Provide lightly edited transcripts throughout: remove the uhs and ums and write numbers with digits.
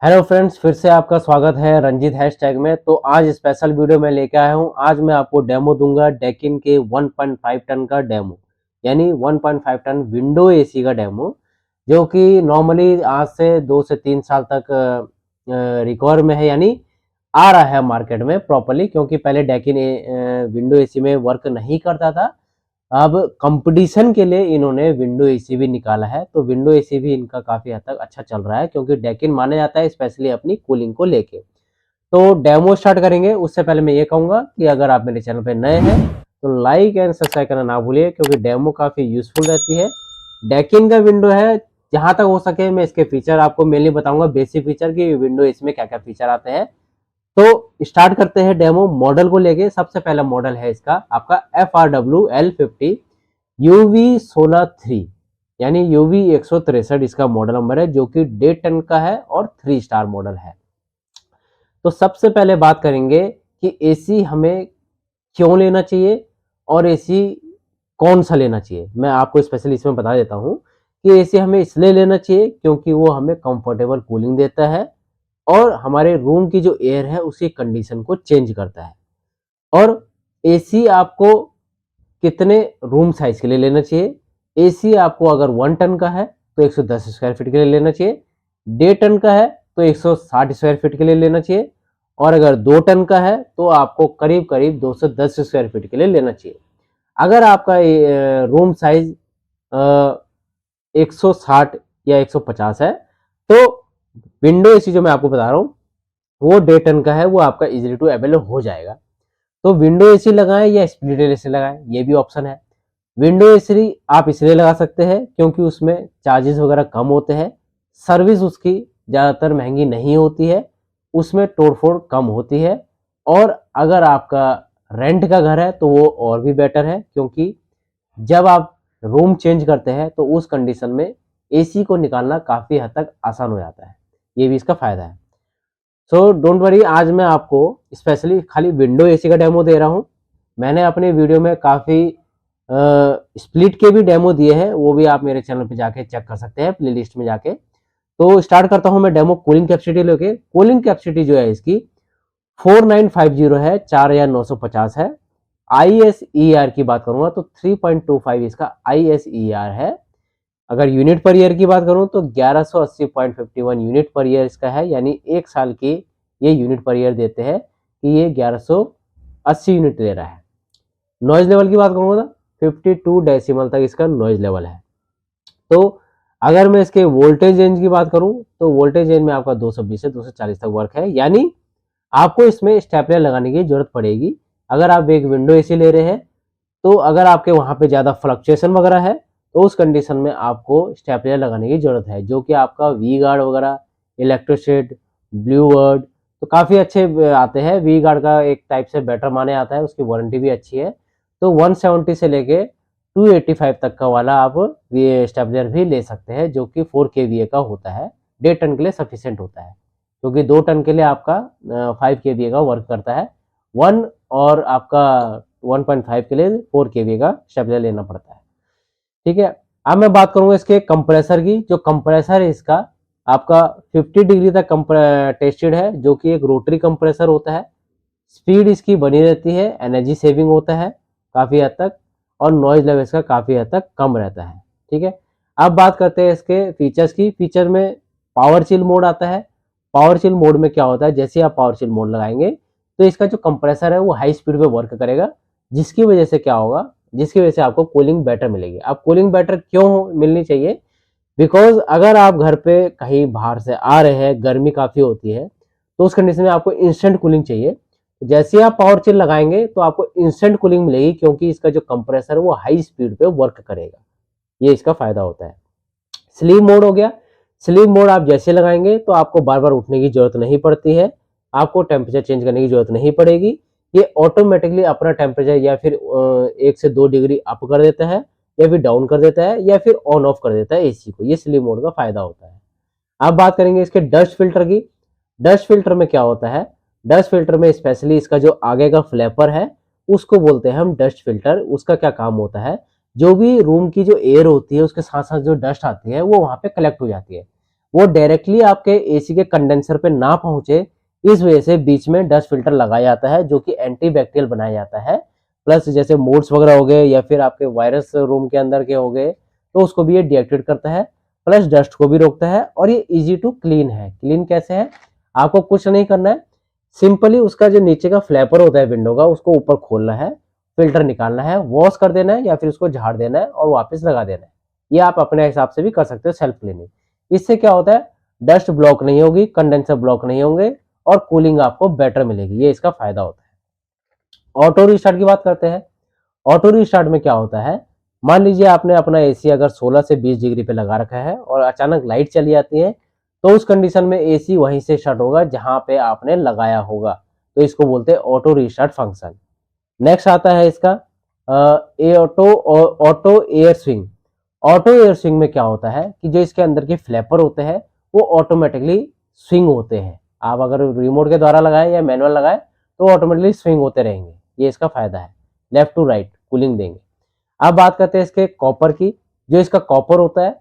Hello friends, फिर से आपका स्वागत है रंजीत हैशटैग में। तो आज स्पेशल वीडियो में लेके आया हूं। आज मैं आपको डेमो दूंगा डेकिन के 1.5 टन का डेमो, यानी 1.5 टन विंडो एसी का डेमो, जो कि नॉर्मली आज से 2 से 3 साल तक रिकवर में है, यानी आ रहा है मार्केट में प्रॉपरली। क्योंकि पहले डेकिन विंडो एसी में वर्क नहीं करता था। अब कंपटीशन के लिए इन्होंने विंडो एसी भी निकाला है, तो विंडो एसी भी इनका काफी हद तक अच्छा चल रहा है, क्योंकि डेकिन माना जाता है स्पेशली अपनी कूलिंग को लेके। तो डेमो स्टार्ट करेंगे। उससे पहले मैं ये कहूंगा कि अगर आप मेरे चैनल पे नए हैं तो लाइक एंड सब्सक्राइब करना ना भूलिए, क्योंकि डेमो काफी यूजफुल रहती है। डेकिन का विंडो है, जहां तक हो सके मैं इसके फीचर आपको मेनली बताऊंगा, बेसिक फीचर की विंडो इसमें क्या क्या फीचर आते हैं। तो स्टार्ट करते हैं डेमो मॉडल को लेके। सबसे पहला मॉडल है इसका आपका FRWL50 UV16 यानी UV 163 इसका मॉडल नंबर है, जो कि 1.5 टन का है और 3 स्टार मॉडल है। तो सबसे पहले बात करेंगे कि एसी हमें क्यों लेना चाहिए और एसी कौन सा लेना चाहिए। मैं आपको स्पेशली इसमें बता देता हूं कि एसी हमें इसलिए लेना चाहिए क्योंकि वो हमें कंफर्टेबल कूलिंग देता है और हमारे रूम की जो एयर है उसकी कंडीशन को चेंज करता है। और एसी आपको कितने रूम साइज के लिए लेना चाहिए। एसी आपको अगर 1 टन का है तो 110 स्क्वायर फीट के लिए लेना चाहिए, 1.5 टन का है तो 160 स्क्वायर फीट के लिए लेना चाहिए, और अगर 2 टन का है तो आपको करीब करीब 210 स्क्वायर फीट के लिए लेना चाहिए। अगर आपका रूम साइज 160 या 150 है तो विंडो एसी जो मैं आपको बता रहा हूँ वो 1.5 टन का है, वो आपका इजीली टू अवेलेबल हो जाएगा। तो विंडो एसी लगाएं या स्प्लिट एसी लगाएं, ये भी ऑप्शन है। विंडो एसी आप इसलिए लगा सकते हैं क्योंकि उसमें चार्जेस वगैरह कम होते हैं, सर्विस उसकी ज़्यादातर महंगी नहीं होती है, उसमें तोड़फोड़ कम होती है। और अगर आपका रेंट का घर है तो वो और भी बेटर है, क्योंकि जब आप रूम चेंज करते हैं तो उस कंडीशन में एसी को निकालना काफ़ी हद तक आसान हो जाता है। ये भी इसका फ़ायदा है। सो डोंट वरी, आज मैं आपको स्पेशली खाली विंडो एसी का डेमो दे रहा हूँ। मैंने अपने वीडियो में काफ़ी स्प्लिट के भी डेमो दिए हैं, वो भी आप मेरे चैनल पे जाके चेक कर सकते हैं प्लेलिस्ट में जाके। तो स्टार्ट करता हूँ मैं डेमो कूलिंग कैपेसिटी लेके। कूलिंग कैपेसिटी जो है इसकी 4950 है, 4950 है। ISER की बात करूंगा तो 3.25 इसका ISER है। अगर यूनिट पर ईयर की बात करूं तो 1180.51 यूनिट पर ईयर इसका है, यानी 1 साल की ये यूनिट पर ईयर देते हैं कि ये 1180 यूनिट ले रहा है। नॉइज लेवल की बात करूंगा तो 52 डेसिमल तक इसका नॉइज लेवल है। तो अगर मैं इसके वोल्टेज रेंज की बात करूं तो वोल्टेज रेंज में आपका 220 से 240 तक वर्क है, यानी आपको इसमें स्टेपलर लगाने की जरूरत पड़ेगी। अगर आप एक विंडो एसी ले रहे हैं तो अगर आपके वहां पे ज्यादा फ्लक्चुएशन वगैरह है तो उस कंडीशन में आपको स्टेपलर लगाने की जरूरत है, जो कि आपका वी गार्ड वगैरह, इलेक्ट्रोशेड, ब्लू वर्ड तो काफ़ी अच्छे आते हैं। वी गार्ड का एक टाइप से बेटर माने आता है, उसकी वारंटी भी अच्छी है। तो 170 से लेके 285 तक का वाला आप स्टेपलर भी ले सकते हैं, जो कि 4 kVA का होता है। 1.5 टन के लिए सफिशियंट होता है, क्योंकि 2 टन के लिए आपका 5 kVA का वर्क करता है। 1 और आपका 1.5 के लिए 4 kVA का स्टेपलर लेना पड़ता है। ठीक है। अब मैं बात करूंगा इसके कंप्रेसर की। जो कंप्रेसर है इसका आपका 50 डिग्री तक टेस्टेड है, जो कि एक रोटरी कंप्रेसर होता है। स्पीड इसकी बनी रहती है, एनर्जी सेविंग होता है काफ़ी हद तक, और नॉइज लेवल इसका काफ़ी हद तक कम रहता है। ठीक है। अब बात करते हैं इसके फीचर्स की। फीचर में पावर चिल मोड आता है। पावर चिल मोड में क्या होता है, जैसे आप पावर चिल मोड लगाएंगे तो इसका जो कंप्रेसर है वो हाई स्पीड पे वर्क करेगा, जिसकी वजह से क्या होगा, जिसकी वजह से आपको कूलिंग बेटर मिलेगी। अब कूलिंग बेटर क्यों मिलनी चाहिए, बिकॉज अगर आप घर पे कहीं बाहर से आ रहे हैं, गर्मी काफ़ी होती है, तो उस कंडीशन में आपको इंस्टेंट कूलिंग चाहिए। जैसे आप पावर चिल लगाएंगे तो आपको इंस्टेंट कूलिंग मिलेगी, क्योंकि इसका जो कंप्रेसर है वो हाई स्पीड पे वर्क करेगा। ये इसका फायदा होता है। स्लीप मोड हो गया। स्लीप मोड आप जैसे लगाएंगे तो आपको बार बार उठने की जरूरत नहीं पड़ती है, आपको टेम्परेचर चेंज करने की जरूरत नहीं पड़ेगी। ये ऑटोमेटिकली अपना टेम्परेचर या फिर 1 से 2 डिग्री अप कर देता है, या फिर डाउन कर देता है, या फिर ऑन ऑफ कर देता है एसी को। ये स्लीप मोड का फायदा होता है। अब बात करेंगे इसके डस्ट फिल्टर की। डस्ट फिल्टर में क्या होता है, डस्ट फिल्टर में स्पेशली इसका जो आगे का फ्लैपर है उसको बोलते हैं हम डस्ट फिल्टर। उसका क्या काम होता है, जो भी रूम की जो एयर होती है उसके साथ साथ जो डस्ट आती है वो वहां पे कलेक्ट हो जाती है। वो डायरेक्टली आपके एसी के कंडेंसर पे ना पहुंचे, इस वजह से बीच में डस्ट फिल्टर लगाया जाता है जो कि एंटी बैक्टीरियल बनाया जाता है। प्लस जैसे मोड्स वगैरह हो गए या फिर आपके वायरस रूम के अंदर के हो गए, तो उसको भी ये डीएक्टिवेट करता है, प्लस डस्ट को भी रोकता है। और ये इजी टू क्लीन है। क्लीन कैसे है, आपको कुछ नहीं करना है, सिंपली उसका जो नीचे का फ्लैपर होता है विंडो का, उसको ऊपर खोलना है, फिल्टर निकालना है, वॉश कर देना है या फिर उसको झाड़ देना है और वापस लगा देना है। ये आप अपने हिसाब से भी कर सकते हो, सेल्फ क्लीनिंग। इससे क्या होता है, डस्ट ब्लॉक नहीं होगी, कंडेंसर ब्लॉक नहीं होंगे और कूलिंग आपको बेटर मिलेगी। ये इसका फायदा होता है। ऑटो रिस्टार्ट की बात करते हैं। ऑटो रिस्टार्ट में क्या होता है, मान लीजिए आपने अपना एसी अगर 16 से 20 डिग्री पे लगा रखा है और अचानक लाइट चली जाती है, तो उस कंडीशन में एसी वहीं से स्टार्ट होगा जहां पे आपने लगाया होगा। तो इसको बोलते हैं ऑटो रिस्टार्ट फंक्शन। नेक्स्ट आता है इसका auto air swing. Auto air swing में क्या होता है कि जो इसके अंदर के फ्लैपर होते हैं वो ऑटोमेटिकली स्विंग होते हैं। आप अगर रिमोट के द्वारा लगाए या मैनुअल लगाए तो ऑटोमेटिकली स्विंग होते रहेंगे। ये इसका फायदा है, लेफ्ट टू राइट कूलिंग देंगे। अब बात करते हैं इसके कॉपर की। जो इसका कॉपर होता है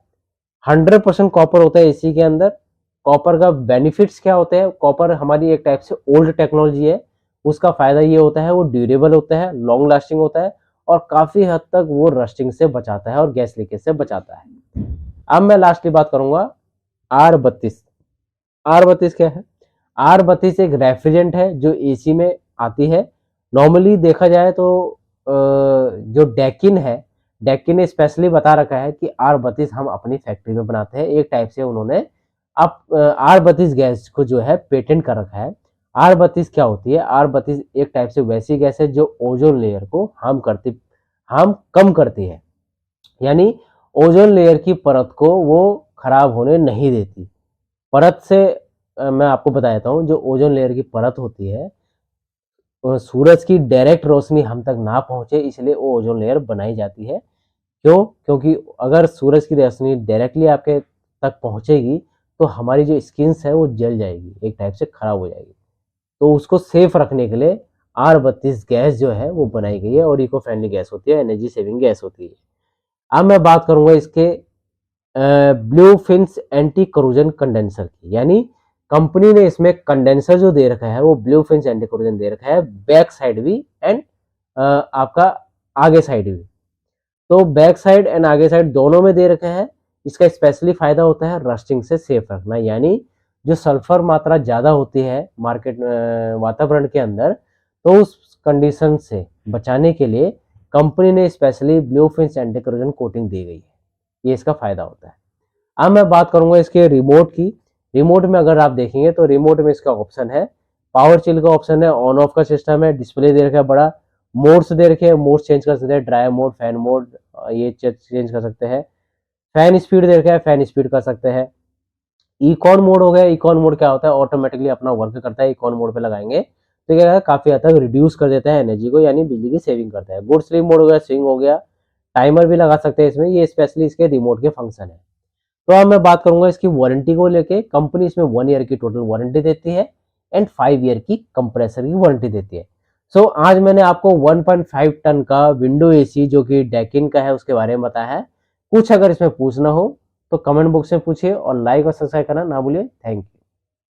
100% कॉपर होता है एसी के अंदर। कॉपर का बेनिफिट्स क्या होते हैं, कॉपर हमारी एक टाइप से ओल्ड टेक्नोलॉजी है। उसका फायदा ये होता है वो ड्यूरेबल होता है, लॉन्ग लास्टिंग होता है और काफी हद तक वो रस्टिंग से बचाता है और गैस लीकेज से बचाता है। अब मैं लास्टली बात करूंगा R32। R32 क्या है, R32 एक रेफ्रिजरेंट है जो एसी में आती है। नॉर्मली देखा जाए तो जो डेकिन है, डेकिन ने स्पेशली बता रखा है कि R32 हम अपनी फैक्ट्री में बनाते हैं। एक टाइप से उन्होंने अब R32 गैस को जो है पेटेंट कर रखा है। R32 क्या होती है, R32 एक टाइप से वैसी गैस है जो ओजोन लेयर को हार्म कम करती है। यानी ओजोन लेयर की परत को वो खराब होने नहीं देती। परत से मैं आपको बता देता हूँ, जो ओजोन लेयर की परत होती है, सूरज की डायरेक्ट रोशनी हम तक ना पहुंचे, इसलिए वो ओजोन लेयर बनाई जाती है। क्यों, क्योंकि अगर सूरज की रोशनी डायरेक्टली आपके तक पहुंचेगी तो हमारी जो स्किन है वो जल जाएगी, एक टाइप से खराब हो जाएगी। तो उसको सेफ रखने के लिए R32 गैस जो है वो बनाई गई है और इको फ्रेंडली गैस होती है, एनर्जी सेविंग गैस होती है। अब मैं बात करूंगा इसके blue fins anti corrosion condenser की। यानी कंपनी ने इसमें कंडेंसर जो दे रखा है वो ब्लू फिन्स एंटी करोजन दे रखा है, बैक साइड भी एंड आपका आगे साइड भी। तो बैक साइड एंड आगे साइड दोनों में दे रखा है। इसका स्पेशली फायदा होता है रस्टिंग से सेफ रखना। यानी जो सल्फर मात्रा ज्यादा होती है मार्केट वातावरण के अंदर, तो उस कंडीशन से बचाने के लिए कंपनी ने specially blue fins anti corrosion coating दी गई है। ये इसका फायदा होता है। अब मैं बात करूंगा इसके रिमोट की। रिमोट में अगर आप देखेंगे तो रिमोट में इसका ऑप्शन है, पावर चिल का ऑप्शन है, ऑन ऑफ का सिस्टम है, डिस्प्ले दे रखा है बड़ा, मोड्स दे रखे हैं, मोड्स चेंज कर सकते हैं, ड्राई मोड, फैन मोड, ये चेंज कर सकते हैं। फैन स्पीड दे रखा है, फैन स्पीड कर सकते हैं। इकॉन मोड हो गया, इकॉन मोड क्या होता है, ऑटोमेटिकली अपना वर्क करता है। इकॉन मोड पे लगाएंगे तो क्या है, काफी हद तक रिड्यूस कर देता है एनर्जी को, यानी बिजली की सेविंग करता है। गुड स्लीप मोड हो गया, स्विंग हो गया, टाइमर भी लगा सकते हैं इसमें। ये स्पेशली इसके रिमोट के फंक्शन है। तो अब मैं बात करूंगा इसकी वारंटी को लेके। कंपनी इसमें 1 ईयर की टोटल वारंटी देती है एंड 5 ईयर की कंप्रेसर की वारंटी देती है। सो आज मैंने आपको 1.5 टन का विंडो एसी जो कि डेकिन का है उसके बारे में बताया है। कुछ अगर इसमें पूछना हो तो कमेंट बॉक्स में पूछिए और लाइक और सब्सक्राइब करना ना भूलिए। Thank you.